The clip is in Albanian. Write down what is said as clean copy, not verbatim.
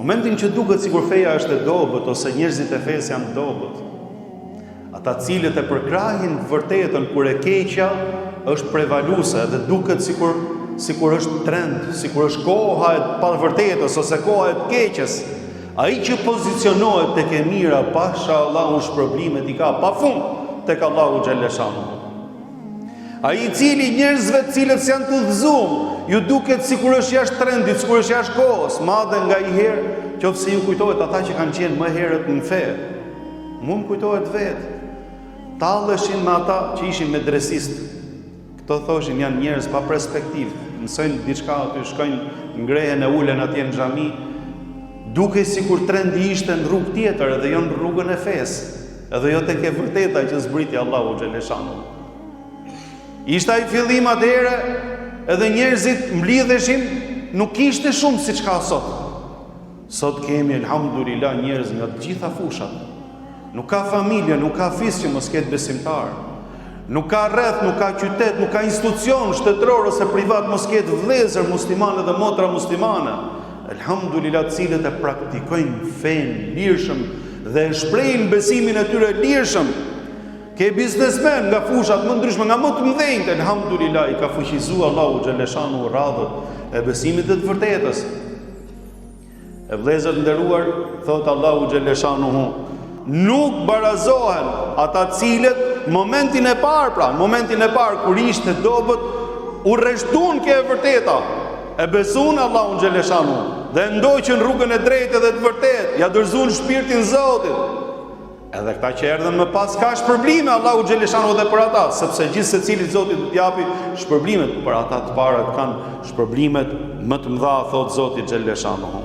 Momentin që duket sikur feja është e dobët ose njerëzit e fesë janë dobët, ata cilët e përkrahin vërtetën kur e keqja është prevaluese dhe duket sikur është trend, sikur është koha e pavërtetës ose koha e keqes, ai që pozicionohet tek e mira, pasha Allahu shpërblimet i ka pafund tek Allahu xhaleshanu. Ai i cili njerëzve të cilët janë të udhëzuar, ju duket sikur është jashtë trendit, sikur është jashtë kohës, madje ngaherë, qofse ju kujtohet ata që kanë qenë më herët në fe, mu më kujtohet vetë, talleshin me ata që ishin medresist. Këto thoshin janë njerëz pa perspektivë, mësojnë diçka aty, shkojnë ngrehen e ulen atje në xhami, duke sikur trendi ishte në rrugë tjetër edhe jo në rrugën e fesë, edhe jo tek e vërteta që zbriti Allahu xhaleshanu. Ishte ai fillim atëherë, edhe njerëzit mblidheshin, nuk ishte shumë siç ka sot. Sot kemi elhamdulillah njerëz nga të gjitha fushat. Nuk ka familje, nuk ka fis që mos ketë besimtar. Nuk ka rreth, nuk ka qytet, nuk ka institucion shtetëror ose privat mos ketë vëllezër muslimanë dhe motra muslimane. Elhamdulillah, të cilët e praktikojnë fen lirshëm dhe e shprehin besimin e tyre lirshëm. Ke biznesmen nga fushat më ndryshme, nga më të mëdhenjt, elhamdulillah, i ka fuqizuar Allahu xhaleshanu radhët e besimit të vërtetës. E vëllezër nderuar, thot Allahu xhaleshanu, nuk barazohen ata cilët momentin e parë kur ishte dobët, u rreshtun ke e vërteta, e besun Allahun xhaleshanu dhe ndoqën rrugën e drejtë dhe të vërtetë, ja dorëzuan shpirtin Zotit. Edhe këta që erdhën më pas ka shpërblime Allahu xhaleshanu dhe për ata, sepse gjithë secili Zoti do t'i japi shpërblimet, për ata të parët kanë shpërblimet më të mëdha, thot Zoti xhaleshanu.